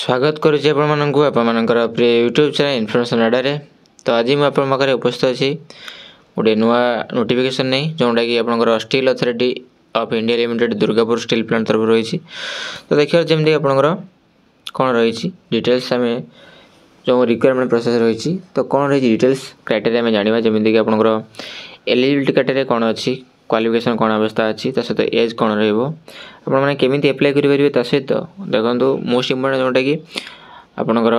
स्वागत करुच्ची आपंकर प्रिय यूट्यूब चैनल इनफॉरमेशन अड्डा। तो आज मुझे पाखे उपस्थित अच्छी गोटे नुआ नोटिफिकेशन नहीं जोटा कि आप steel authority of India limited Durgapur steel plant तरफ रही। तो देखिए जमी आपंकर कौन रही डिटेल्स आम जो रिक्वायरमेंट प्रोसेस रही तो कौन रही डिटेल्स क्राइटेरिया आम जाना जमीक आपंकर एलिजिबिलिटी क्राइटेरिया कौन अच्छी क्वालिफिकेशन कौन अवस्था अच्छी सहित एज कौन रही केमी एप्लाय करेंगे सहित देखो मोस्ट इम्पोर्टेंट जोटा कि आपणकर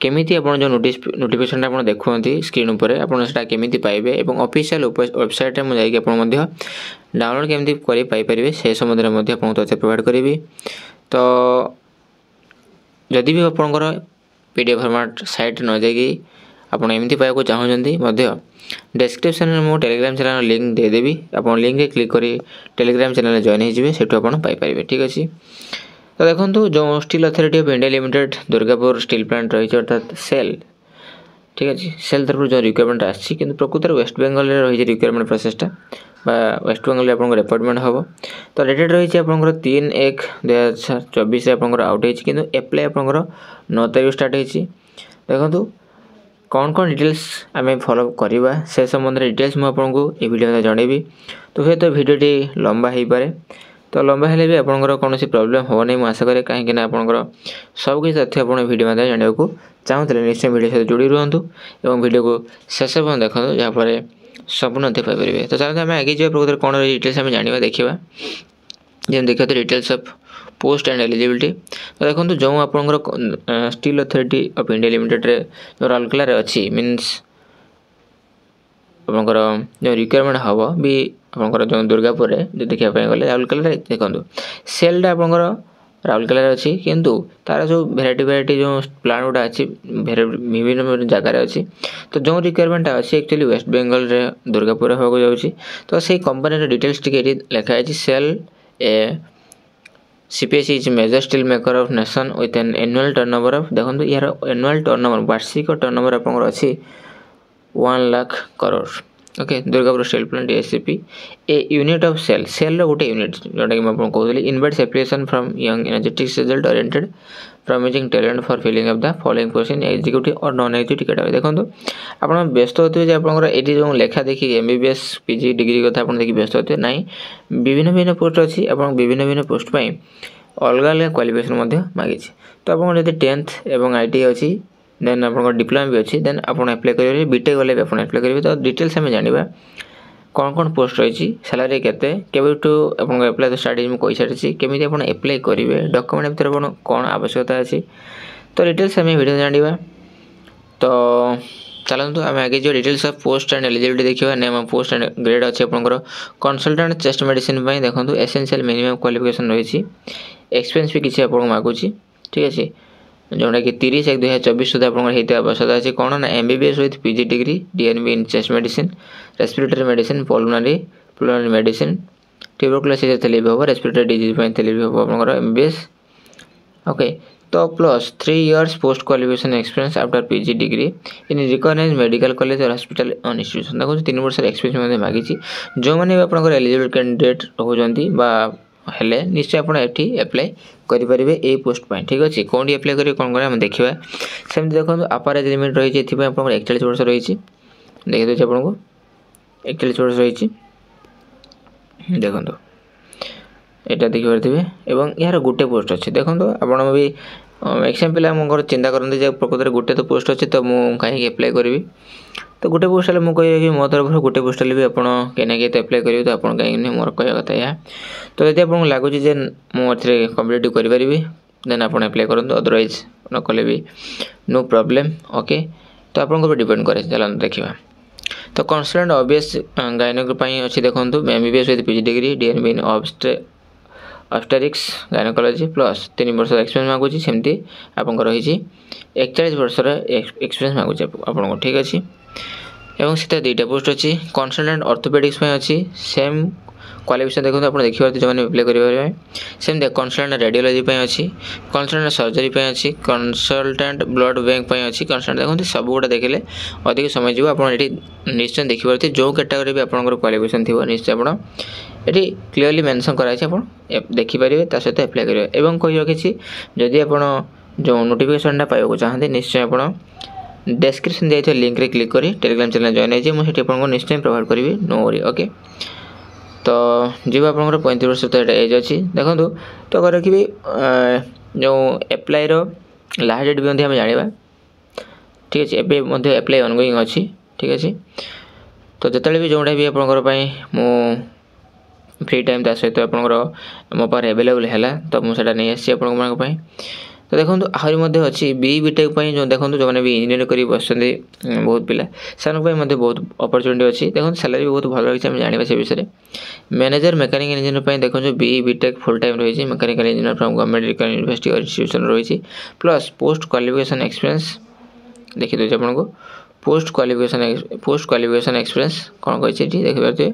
केमी आप जो नोटिफिकेशन आप देखुं स्क्रीन उपर आपटा केमी पाइबे और ऑफिशियल वेबसाइट में जाकि डाउनलोड केमी करेंगे से संबंध में तथ्य प्रोवाइड करी। तो जदि भी आपंकर पीडीएफ फॉर्मेट साइट न जाकि आपड़ एमती पाइबा चाहते डिस्क्रिप्शन में मो टेलीग्राम चैनल लिंक देदेवी आप लिंक रे क्लिक करी टेलीग्राम चैनल जॉइन हो सेठू आप पाइपर ठीक अच्छे। तो देखो जो steel authority of India limited Durgapur steel plant रही अर्थात सेल ठीक अच्छे सेल तरफ जो रिक्वायरमेंट आसी कि प्रकृत वेस्ट बेंगल रही रिक्वायरमेंट प्रोसेसटा वेस्ट बेंगल आप रिपोर्टमेंट हम। तो डेटेड रही आपंकर 3/1/2024 आप आउट हो एप्लाय आपंकर 9 तारीख स्टार्ट होती। देखो कौन कौन डिटेल्स आम फॉलो करवा से संबंध में डिटेल्स मुझे ये वीडियो में जनइबी। तो हुए तो वीडियोटी लंबा हो पारे तो लंबा हेले भी आपंकर कौन प्रॉब्लम हो नहीं आशा करें कहीं आपंकर सबकि तथ्य आप वीडियो में जानने को चाहते निश्चय वीडियो सहित जोड़ी रुहतु और वीडियो को शेष पर्यटन देखो जहाँफल संपूर्ण तथ्य पाइपर। तो चलते आम आगे जाए प्रकृत कौन डिटेल्स आम जाना देखा जैसे देखिए तो details of post and eligibility. तो देखो जो आपंकर steel authority of India limited जो राउरकेला अच्छी मीन्स आपंकर जो रिक्वायरमेंट हम भी आपंकर जो दुर्गापुर जो देखापी गले राउरकेला देखो सेलटा आपंकर राउरकेला अच्छी किंतु तार जो भेराइटी जो प्लांट गुड़ा अच्छी विभिन्न जगार अच्छी। तो जो रिक्वायरमेंट अच्छी एक्चुअली वेस्ट बेंगल रे दुर्गापुर होगा जाऊँगी। तो से कंपनी डिटेल्स टी लिखाई SAIL a CPSE is major steel maker of nation with an annual turnover of देखो यार एनुअल टर्नओवर वार्षिक टर्नओवर आप अच्छी 1 lakh crore. Okay Durgapur steel plant SCP a unit of SAIL SAIL गोटे यूनिट जोटा कि मैं कहूँ invites application from young energetics result oriented promising talent for filling of the following post in executive और नॉन एग्जीक्यूटिव कैटेगरी। देखो आप व्यस्त होते आपंकर ये जो लेखा देखिए MBBS PG डिग्री कथा आप देखिए व्यस्त होते ना विभिन्न भिन्न पोस्ट अच्छी आप विभिन्न भिन्न पोस्ट पर अलग अलग क्वालिफिकेशन मांगी। तो आप 10th एवं ITI अच्छी देन आप डिप्लोमा भी अच्छी देन आप एप्लाय करेंगे बीटेक गले भी आप एप्लाय करेंगे। तो डिटेल्स आम जाना कौन कौन पोस्ट रही सैलरी केते केबेठू आप एप्लाय तो स्टार्ट मुझे कही सारी केमी आप एप्लाय करेंगे डॉक्यूमेंट भितर कौन आवश्यकता अच्छी। तो डिटेल्स आम वीडियो जाना। तो चलते आम आगे जो details of post and eligibility देखा नेम पोस्ट एंड ग्रेड अच्छे आपंकर कंसल्टेंट चेस्ट मेडिसिन देखो एसेंशियल मिनिमम क्वालिफिकेशन रही एक्सपीरियंस भी किसी आपको मागुची ठीक अच्छे जोटा कि 30/1/2024 सुधा आप आवश्यकता अच्छी कौन ना MBBS with PG degree DNB in chest medicine respiratory medicine pulmonary medicine tuberculosis थे भी हम रेस्पिरेटरी डिजीज थे भी हम आप MBBS। ओके तो plus 3 years post qualification experience after PG degree in recognise medical college और हॉस्पिटल ऑन इंस्टीट्यूशन देखो 3 वर्ष एक्सपीरियंस मांगी जो मैंने आप एलिजिबल कैंडिडेट रोच हेले निश्चय आप एप्लाय करेंगे ये पोस्ट पर ठीक अच्छे कौन एप्लाय करेंगे कौन करें देखा सेम देखो अपर एज लिमिट रही है 41 वर्ष रही देखी दूसरे आपको 41 वर्ष रही देखो यहाँ देखिए एवं यार गोटे पोस्ट अच्छे देखो आप भी एग्जाम्पल आम चिंता करते प्रकृत गोटे तो पोस्ट अच्छे तो मुझे कहीं एप्लाय करी। तो गोटे पोस्ट मुझे कह मो तरफ गोटे पोस्ट भी आपके तो एप्लाय करेंगे तो आप कहीं मोर कह कथा यह। तो यदि आपको लगुच मुझे कम्पिटेटिव करें देन आप एप्लाय करूँ अदरवाइज न कले भी नो प्रॉब्लम। ओके तो आपको डिपेंड करे चलते देखा। तो कंसल्टेंट ऑब्वियस गायनिक अच्छी देखो MBBS with PG degree DNB in obstetrics gynaecology plus 3 वर्ष एक्सपीरियंस मागुची सेमती आपको रही 41 वर्षर एक्सपीरियंस मागुची आपको ठीक अच्छे। एवं सीधा 2टा पोस्ट अच्छी कंसल्टेंट ऑर्थोपेडिक्स अच्छी सेम क्वालिफिकेशन देखो आप देखिए जो मैंने एप्लाय करेंगे सेम देख कंसल्टेंट रेडियोलॉजी अच्छी कंसल्टेंट सर्जरी अच्छी कंसल्टेंट ब्लड बैंक अच्छी कंसल्टेंट देखो सब गुड़ा देखिले अधिक समय जीव आप निश्चय देखिए जो कैटेगरी भी आपंकर क्वालिफिकेशन थी निश्चय आप ये क्लीयरली मेंशन कराई आप देखिपारे सहित एप्लाय करेंगे। एवं कही रखी जदि आप जो नोटिफिकेशनटा पाइबा चाहते निश्चय आप डिस्क्रिप्शन दिए लिंक रे क्लिक करी टेलीग्राम चैनल जॉइन हो मुझे आपको निश्चय प्रोवाइड करी नो वरी ओके। तो जी आप 35 वर्ष तो एज अच्छी देखो तो कर रखी जो एप्लाई लास्ट डेट भी आम जाना ठीक अच्छे एवं एप्लाई ऑनगोइंग अच्छी ठीक अच्छे। तो जिते भी जोटा भी आप फ्री टाइम ता सहित आप मो पाखे एवेलेबल है तो मुझे नहीं आसी आप तो देखो आहरी अच्छी बी बीटेक जो देखो जो मैंने भी इंजीनियर कर बस बहुत पिला से बहुत अपरचुनिटी अच्छी देखो सैलरी भी बहुत भल रही है जाना से विषय मैनेजर मेकानिकल इंजीनियर देखो जो बी बीटेक फुल टाइम रही mechanical engineer from government university और इंस्टीट्यूशन रही प्लस पोस्ट क्वालिफिकेशन एक्सपीरियंस देखी दूसरे आपको पोस्ट क्वालिफिकेशन एक्सपीरियंस कौन कही देखी पारे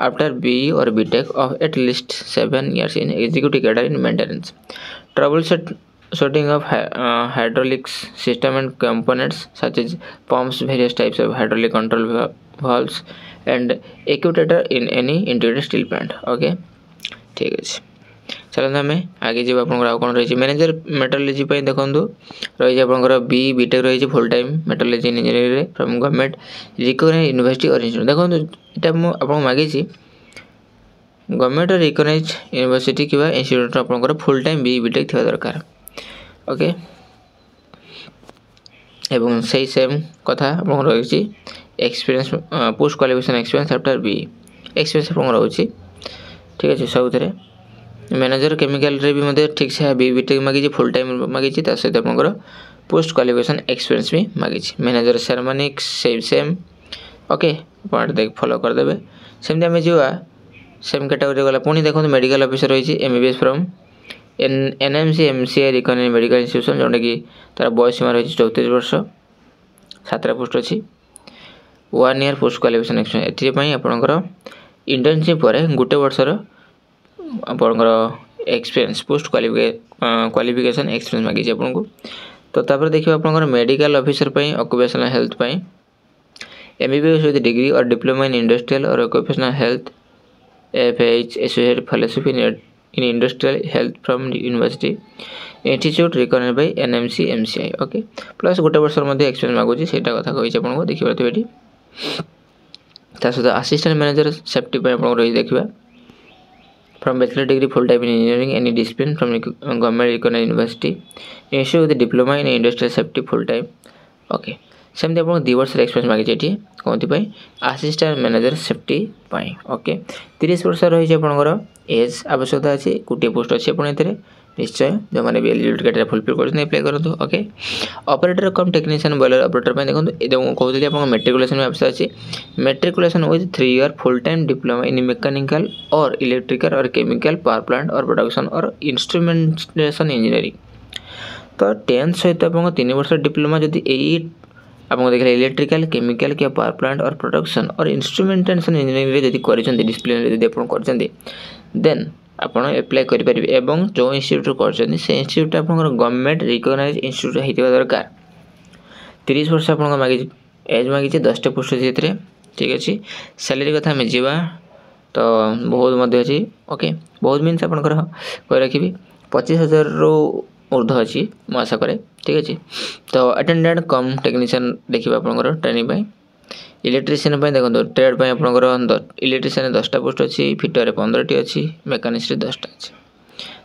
आफ्टर बी और BTech of at least 7 years in executive cadre in maintenance troubleshooting of hydraulics system and components such as pumps, various types of hydraulic control valves and actuator in any integrated steel plant okay ठीक है। चलते आम आगे जी आप कौन रही manager metrology देखो रही है बी बीटेक रही full time metrology engineering from government recognised university और इंस्टीट्यूट देखो यहाँ आपको मागी गवर्नमेंट रिकग्नाइज्ड यूनिवर्सिटी कि इंस्टीट्यूट आप फुल टाइम बी बीटेक थी दरकार ओके। एवं से सेम कथा आप रही experience post qualification experience after B experience आप रोचे ठीक अच्छे सब मैनेजर केमिकल रे भी ठीक से बी बीटेक मागी फुल टाइम मागी सहित आप पोस्ट क्वालिफिकेशन एक्सपीरियंस भी मागी मैनेजर सेरेमोनिक्स सेम ओके आप देख फॉलो करदे सेमती आम जा सेम कैटेगरी गला पुणी देखो मेडिकल ऑफिसर रही MBBS from NMC MCI recognised medical institution जोटा कि तार बयस सीमा रही 34 वर्ष 7टा पोस्ट अच्छी 1 ईयर पोस्ट क्वालिफिकेशन एक्सपीरियंस एपाई आपंकर इंटर्नशिप पर गोटे वर्षर आपंकर एक्सपीरियंस पोस्ट क्वालिफिकेशन एक्सपीरियंस मागी आपको। तो तापर देखिए आपंकर medical officer occupational health MBBS with degree और डिप्लोमा इन इंडस्ट्रियल और occupational health FH associated fellowship in industrial health from university institute recognised by NMC MCI okay plus गोटे वर्षर एक्सपीरियंस मागुची सेटा कथा कही आपको देखिए ये सहित असिस्टेंट मैनेजर सेफ्टी आपको रही देखा from bachelor degree full time in engineering any discipline from government recognised university institute with diploma in industrial safety full time okay. सेमती आपको 2 वर्ष एक्सपीरियंस मागी ये कौन असिस्टेंट मैनेजर सेफ्टी ओके। 30 वर्ष रही है एज आवश्यकता अच्छी गोटे पोस्ट अच्छी आप निश्चय जो मैंने भी एलिजिबिलिटी क्राइटेरिया फुलफिल कर अप्लाई करूँ okay. Operator cum technician boiler operator देखो कहते आप मेट्रिकुलेशन में आवश्यक अच्छी matriculation with 3 year full time diploma in mechanical और इलेक्ट्रिकल और केमिकल पावर प्लांट और प्रोडक्शन और इंस्ट्रूमेंटेशन इंजीनियरिंग। तो 10th सहित आप 3 वर्ष डिप्लोमा जदि यही आपको देखिए इलेक्ट्रिकल केमिकल क्या पावर प्लांट और प्रोडक्शन और इंस्ट्रूमेंटेशन इंजीनियरिंग जब कर डिसिप्लिन जब आप देन आप एप्लाई करेंगे एवं जो इंस्टीट्यूट कर से इंस्टीट्यूट आप गवर्नमेंट रिकग्नाइज्ड इंस्टीट्यूट होता दरकार। 30 वर्ष आप मागी एज मागी 10टा पोस्ट अच्छी ठीक अच्छे। सैलरी कथा आम जा तो बहुत अच्छी ओके बहुत मीन्स आप रखी 25,000 रु ऊर्ध अच्छी मु आशा कै ठीक अच्छे। तो अटेंडेंट कम टेक्नीशियन देखिए आपंकर ट्रेनिंग इलेक्ट्रीशियन देखो ट्रेड आप इलेक्ट्रीशियन 10टा पोस्ट अच्छी फिटर 15टी अच्छी मेकानिस्ट 10टा अच्छी।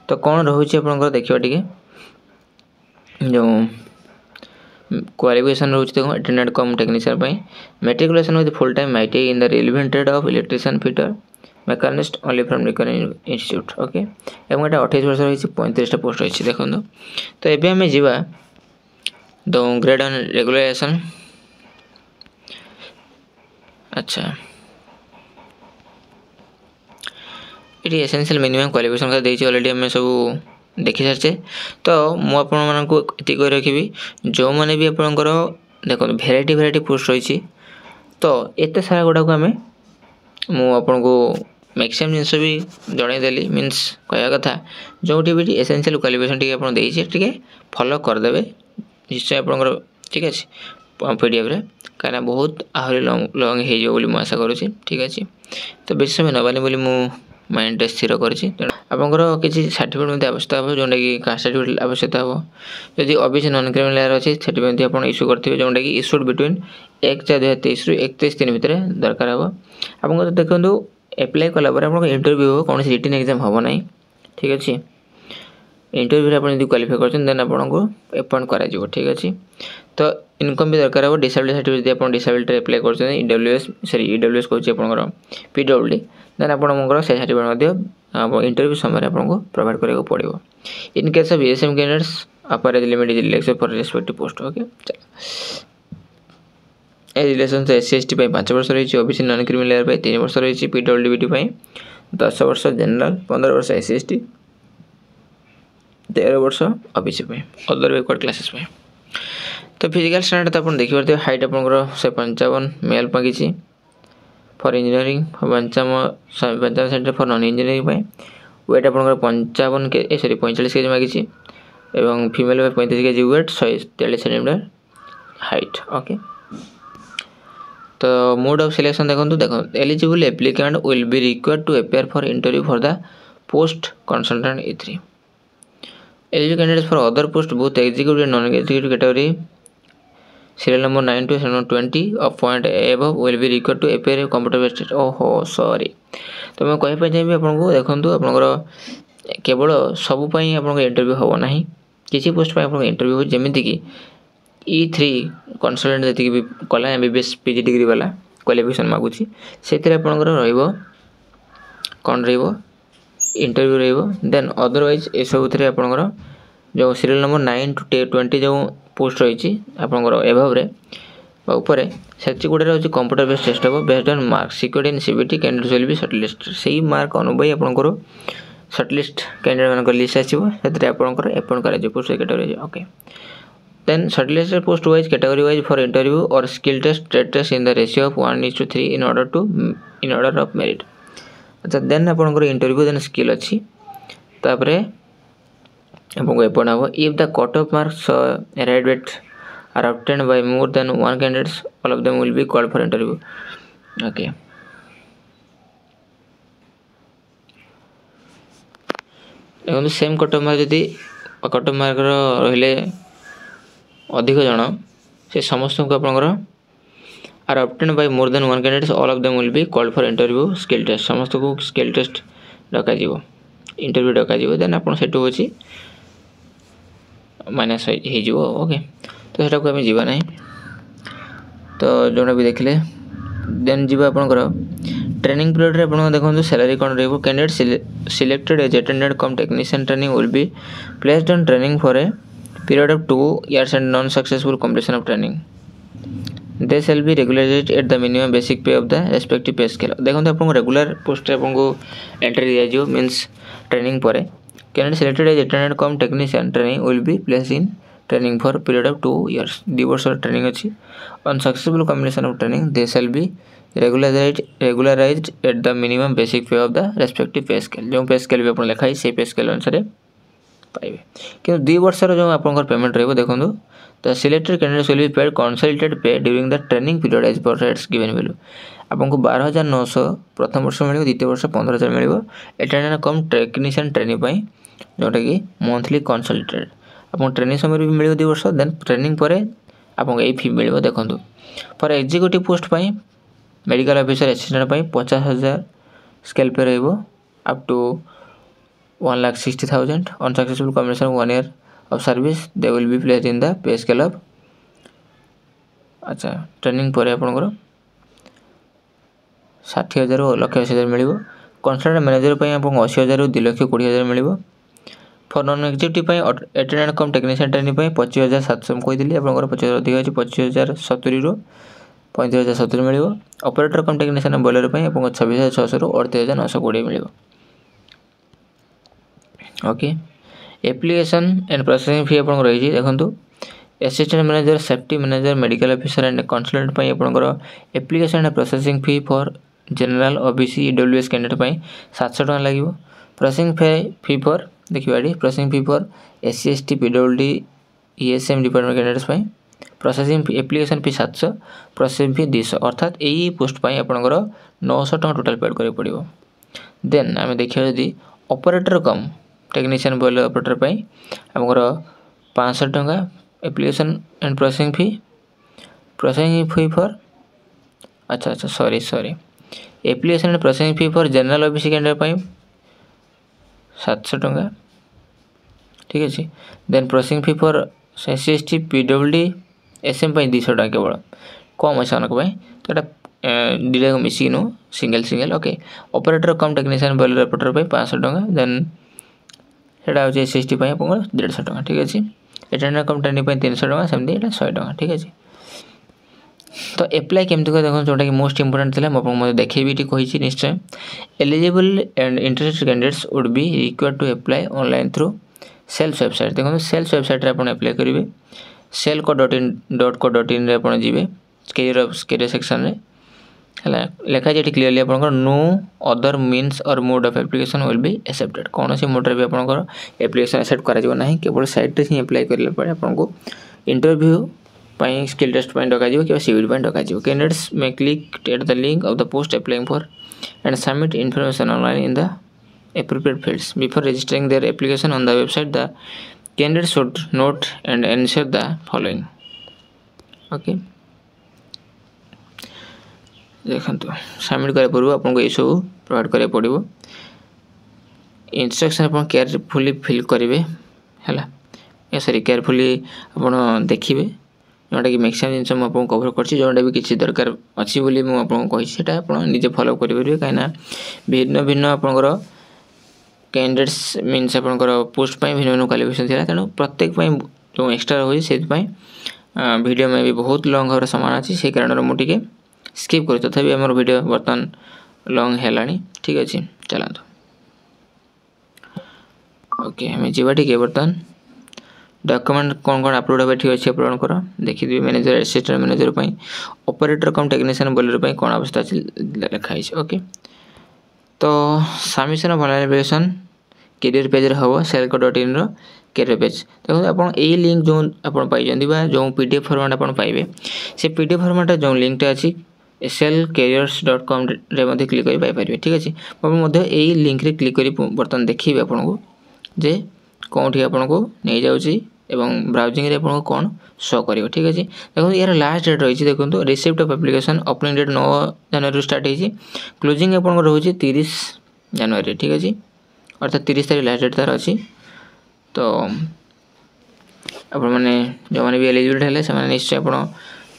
तो कौन रोचे आप देखिए टी जो क्वालिफिकेशन रोचे देखो attendant cum technician matriculation with full time ITI in the relevant trade of electrician fitter machinist only from recognised institute okay. एवं ये 28 वर्ष रही 35टा पोस्ट अच्छी देखो। तो ये आम जा द ग्रेड एंड रेगुलेशन अच्छा ये एसेंशियल मिनिमम क्वालिफिकेशन का देती ऑलरेडी आम सब देखी सारे। तो मुझे कही रखी जो मैंने भी आपंकर देखो भेराइटी पोस्ट रही तो एत सारा गुड़ाक आम मुझको मैक्सिमम जिनस भी जनईदेली मीन्स कह कथा जो भी एसेंशियल क्वालिफिकेशन टी फॉलो करदे निश्चय आपंकर ठीक अच्छे पीडीएफ रे कहीं बहुत आहरी लंग हो मुझे आशा करुँची ठीक अच्छे। तो बेस समय नबानी बोली माइंड स्थिर करिछि आपनकर किछि सर्टिफिकेट मध्ये आवश्यकता हो जोंडा कि कास्ट सर्टिफिकेट आवश्यकता हो यदि ओबीसी नॉन क्रिमिनल लेयर अछि सर्टिफिकेट आपण इश्यू करथिबे जोंडा कि इश्यूड बिटवीन 1/4/2023 रु 31/3 भितर दरकार हो आपन देखंतु अप्लाई कला पर आपन इंटरव्यू हो कोन रिटन एग्जाम हो नै ठीक अछि इंटरव्यू रे आपण यदि क्वालिफाई करछन देन आपन को अपॉइंट करा जिवो ठीक अछि तो इनकम भी दरकार हो डिसेबिलिटी सर्टिफिकेट यदि आपण डिसेबिलिटी रे अप्लाई करछन ईडब्ल्यूएस कहछि आपनकर पीडब्ल्यूडी देन आपण मंगर से सर्टिफिकेट मध्ये इंटरव्यू समय आपन को प्रोवाइड करय को पड़िबो in case of SM candidates upper age limit is relax for respective post okay ए रिलेशन से एससी पे 5 वर्ष रही ओबीसी नॉन क्रिमिनल लेयर पे 3 वर्ष रही पीडब्ल्यूडी पे 10 वर्ष जनरल 15 वर्ष एससी 13 वर्ष ओबीसी पे अदर बैकवर्ड क्लासेस पे तो फिजिकल स्टैंडर्ड तो अपन देखि परते हाइट अपन से 55 मेल पागिछि for engineering 55 centre for non engineering पे वेट अपन 55 के सॉरी 45 केजी मागिछि एवं फीमेल पे 35 KG weight 143 centimetre height okay तो मोड ऑफ सिलेक्शन देखो eligible applicant will be required to appear for interview for the post consultant E3 eligible candidates for other post both executive and non-executive category serial number 9 to 20 of point above will be required to appear a computer based test ओहो sorry तो मैं कहि पय आपन को देखंतु आपनकर केवल सब पई आपन इंटरव्यू हो नाही किछि पोस्ट पय आपन इंटरव्यू जेमिति कि E3 कंसल्टेंट जति भी कला एमबीबीएस पीजी डिग्री वाला क्वालिफिकेशन मागुछि सेतिर आपनकर रहइबो कोन रहइबो इंटरव्यू रहइबो देन अदरवाइज ए सब थरे आपनकर जो सीरियल नंबर 9 टू 20 जो पोस्ट रहिछि आपनकर एभव रे ऊपर सेति गुडे रहछि कंप्यूटर बेस्ड टेस्ट हो based on mark secured in CBT candidate will be shortlist सेही मार्क अनुबई आपनकर शॉर्टलिस्ट कैंडिडेट मानकर लिस्ट आसीबो सेति आपनकर अपॉइंट करा जे post category okay then shortlisted post wise category wise for interview or skill test trade test in the ratio of 1:3 in order of merit अच्छा then आपनकर इंटरव्यू देन स्किल अछि तापरे आपनको एपन हबो if the cut off marks arrived at are obtained by more than one candidates all of them will be called for interview okay एवं same cut off mark यदि cut off mark रहले अधिक जन से समस्त को आपनकर are obtain by more than one candidates all of them will be called for interview skill test समस्त को स्किल टेस्ट डका जीवो इंटरव्यू डका जीवो देन आपन सेटु होची माइनस हे जीवो ओके तो सेटा को हम जीवा नाही तो जोना भी देखले देन जीवा आपनकर ट्रेनिंग पीरियड रे आपन देखंतु सैलरी कोन रहबो candidate selected as attendant cum technician training will be placed on training for a period of 2 years and non-successful completion of training they shall be regularized at the minimum basic pay of the respective pay scale देखंतु आपन regular post आपन को entry दिया जो means training परे candidate selected as attendant cum technician training will be placed in training for period of 2 years 2 वर्ष training अछि on successful completion of training they shall be regularized at the minimum basic pay of the respective pay scale जो पे scale भी आपन लिखाई से पे scale अनुसार पाइबे कि 2 वर्षर जो आपनकर पेमेंट रहबो देखंतु the selected candidates will be paid consolidated pay during the training period as per rates given value आपनको 12900 प्रथम वर्ष मिलिबो द्वितीय वर्ष 15000 मिलिबो अटेंडेंट कम टेक्नीशियन ट्रेनिंग पई जोटा कि मंथली कंसल्टेड आपन ट्रेनिंग समय भी मिलिबो 2 वर्ष देन ट्रेनिंग परे आपन ए फी मिलिबो देखंतु फॉर एग्जीक्यूटिव पोस्ट पई मेडिकल ऑफिसर असिस्टेंट पई 50000 स्केल पे रहबो up to 1,60,000 on successful completion of 1 year of service they will be placed in the pay scale of अच्छा ट्रेनिंग पर आपनकर 60,000 और 1,80,000 मिलिबो कंसल्टेंट मैनेजर पई आपन 80,000 और 2,20,000 मिलिबो फॉर नॉन एग्जीक्यूटिव पई अटेंडेंट कम टेक्नीशियन ट्रेनिंग पई 25,700 कोइ दिली आपनकर 25,000 अधिक अछि 25,070 रो 35,070 मिलिबो ऑपरेटर कम टेक्नीशियन बॉयलर पई आपन 26,600 रो 38,920 मिलिबो okay application and processing fee आपन रही देखंतु assistant manager safety manager medical officer and consultant पई आपनकर application and processing fee for general OBC EWS candidate पई 700 टका लागिवो processing fee for देखिबाडी processing fee for SC ST PWD ESM department candidates पई processing fee application fee 700 processing fee 200 अर्थात एई post पई आपनकर 900 टका टोटल पेड करे पड़िबो देन आम देखा जदि operator cum technician boiler operator पाई हमर 500 टंका application and processing fee for अच्छा sorry application and processing fee for general OBC candidate पाई 700 टंका ठीक अच्छे। Then processing fee for SC/ST PWD SM पाई 200 टंका केवल कम अच्छे तो यहाँ दुटा मिसिक नु single okay. Operator cum technician boiler operator पाई 500 टंका देन सेटा हो SC/ST पाई आपन 150 टंका ठीक अच्छे। अटेंडेंट कम ट्रेनिंग पाई 300 टंका सेमती एटा 100 टंका ठीक अच्छे। तो एप्लाई केमती कर देखो जोटा कि मोस्ट इंपोर्टेंट थिला म देखैबी टी कहिछि निश्चय eligible and interested candidates would be required to apply online through SAIL website देखो सेल्फ वेबसाइट रे अपन अप्लाई करिवे selco.in रे अपन जिवे कैरियर सेक्शन रे हला लेखा जेटी क्लियरली अपन नो अदर मीन्स और mode of application will be accepted कौन सी मोड रे भी अपन एप्लिकेशन एक्सेप्ट करा जिवो नाही केवल साइट रे ही अप्लाई करले पड़े अपन को इंटरव्यू पाई स्किल टेस्ट पाई डका जिवो कि सीवीडी पाई डका जिवो candidates may click at the link of the post applying for and submit information online in the appropriate fields before registering their application on the website. The candidate should note and ensure the following okay देखंतु submit करे पूर्व आपन को ए सब provide करे पड़िबो instruction आपन carefully fill करिवे हला ए सॉरी केयरफुली आपन देखिबे जोटा कि मैक्सिमम जिनस म आपन कवर करछि जोटा भी किछि दरकार अछि बोली म आपन कहि सेटा आपन निजे फॉलो करि परिबे काइना भिन्न भिन्न आपनकर कैंडिडेट्स मीन्स आपनकर पोस्ट पाई भिन्न भिन्न क्वालिफिकेशन थिला तनो प्रत्येक पाई जो एक्स्ट्रा होई से पाई वीडियो में भी बहुत लॉन्ग होर समान अछि से कारण मु टिके स्किप करि तथापि हमर वीडियो बर्तन लॉन्ग हेलानी ठीक अछि चलांतो ओके हमें जीवा टिके बर्तन डॉक्यूमेंट कौन कौन अपलोड होबे ठीक अछि अपलोड करो देखि दिबे मैनेजर असिस्टेंट मैनेजर पाई ऑपरेटर कम टेक्नीशियन बॉयलर पाई कोन अवस्था अछि लिखा है ओके। तो submission of online application career page रे हबो selco.in रो कैरियर पेज देखो आपण ए लिंक जो आपण पाइ जंदी बा जो पीडीएफ फॉर्मेट आपण पाइबे से पीडीएफ फॉर्मेट जो लिंक टा अछि selcareers.com रे मध्ये क्लिक करि पाइ परिबे ठीक अछि। आपण मध्ये ए लिंक रे क्लिक करि बर्तन देखिबे आपण को जे कोठी आपण को नै जाउची एवं ब्राउजिंग रे आपण को कोन शो करियो ठीक अछि। देखो यार लास्ट डेट रहिछि देखंतु receipt of application opening date 9 January start हेछि क्लोजिंग आपण को रहउछि 30 जनवरी ठीक अछि अर्थात 30 तारिख लास्ट डेट तार अछि। तो आपण माने जो माने भी एलिजिबल हेले से माने निश्चय आपण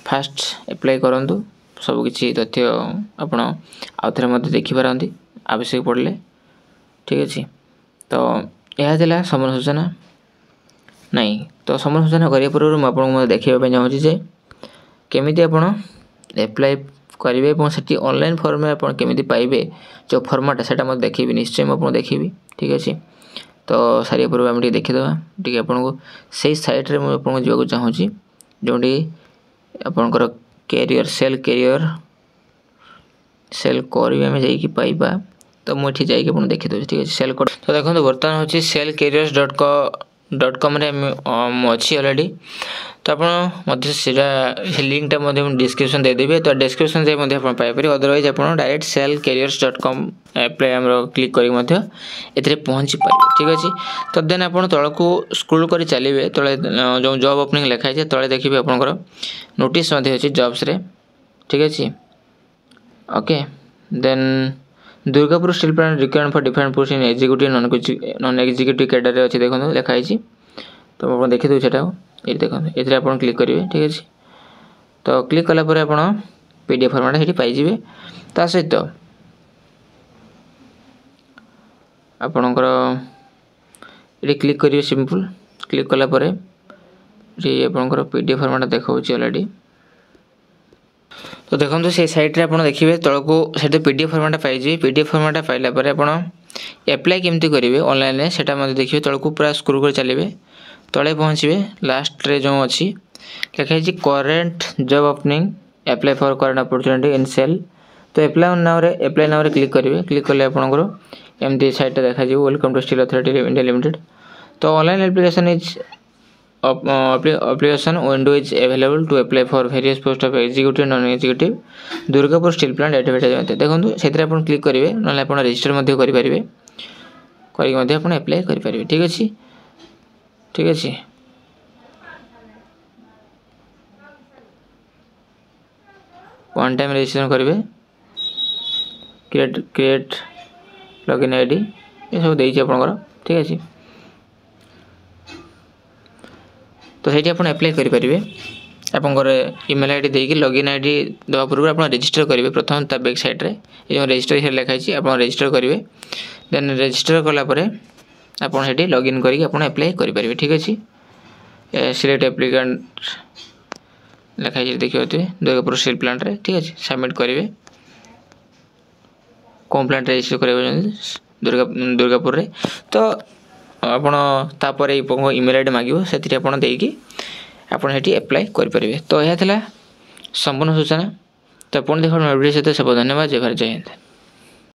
फास्ट अप्लाई करंतु सब किछि तथ्य आपण आउथरे मध्ये देखि पारंती आवश्यक पड़ले ठीक अछि। तो यह दिला समन सूचना नहीं तो समन सूचना करिया पूर्व म आपण को देखिबा पे चाहूछि जे केमिति आपण अप्लाई करिवे এবং सेठी ऑनलाइन फॉर्म में आपण केमिति पाइबे जो फॉर्मेट सेटा म देखिबी निश्चय म आपण देखिबी ठीक अछि। तो सारिया पूर्व हम देखि दवा ठीक आपण को सेही साइट रे म आपण को जीवा को चाहूछि जोंडी आपण को कैरियर सेल करिवे में जाई कि पाइबा तो मोठी जाई कि आपण देखि दो ठीक अछि सेल कोड। तो देखो वर्तमान होछि selcareers.com रे म अछि ऑलरेडी तो आपण मध्ये सेटा लिंक टा मध्ये डिस्क्रिप्शन दे देबे तो डिस्क्रिप्शन जे मध्ये आपण पाइ परिबे अदरवाइज आपण डायरेक्ट selcareers.com अप्लाई हमरो क्लिक करी मध्ये एतरे पहुंची परिबे ठीक अछि। तो देन आपण तळ को स्क्रॉल करी चलीबे तळे जो जॉब ओपनिंग लिखा छै तळे देखिबे आपनकर नोटिस मध्ये अछि जॉब्स रे ठीक अछि okay. Then Durgapur steel plant requirement for different post in executive non executive cadre रे अछि देखो लिखा छै तो आपण देखि दउ छटा ए देखो एतरे आपण क्लिक करिवे ठीक अछि। तो क्लिक कला परे आपण पीडीएफ फॉर्मेट हेठी पाइ जिवे ता सहित आपणकर ये क्लिक करिवे सिंपल क्लिक कला परे ये आपणकर पीडीएफ फॉर्मेट देखाउची ऑलरेडी। तो देखंतु से साइट रे आपण देखिबे तळको सेते पीडीएफ फॉर्मेट पाइ जे पीडीएफ फॉर्मेट पाइला परे आपण अप्लाई केमती करिवे ऑनलाइन रे सेटा मध्ये देखिबे तळको पूरा स्क्रॉल कर चलीबे तळे पहुंचीबे लास्ट रे जो अछि लिखा छै current job opening apply for current opportunity in SAIL. तो अप्लाई नाउ रे क्लिक करिवे क्लिक करले आपणकर एमडी साइट देखा जे welcome to Steel Authority India Limited. तो online application is application window is available to apply for various post of executive non executive Durgapur steel plant advertisement देखो से click करेंगे ना आप रजिस्टर करेंगे करके आप अप्लाई करेंगे ठीक अच्छे ठीक अच्छे वन टाइम रजिस्ट्रेशन करेंगे क्रिएट लॉगिन आईडी ये सब देती आपंकर ठीक अच्छे तो ये आप अप्लाई करेंगे आपंकर इमेल आईडी देकी लॉगिन आईडी देवा पूर्व आप रजिस्टर करेंगे प्रथम ता बैक साइड रे ये रजिस्टर लिखाई आप रजिस्टर करेंगे देन रजिस्टर कलापर आपड़ से लॉगिन करके आप अप्लाई करेंगे ठीक अच्छे सिलेक्ट एप्लिकेंट लिखाई देखिए दुर्गापुर स्टील प्लांट रे ठीक अच्छे सबमिट करेंगे कौन प्लांट रजिस्टर करेंगे दुर्गापुर रे तो आपण तापर इमेल आईडी मांगो से आप देकी अप्लाई करेंगे तो यह संपूर्ण सूचना तो पुणी देखा वीडियो सहित सब धन्यवाद जय भारत जय हिंद।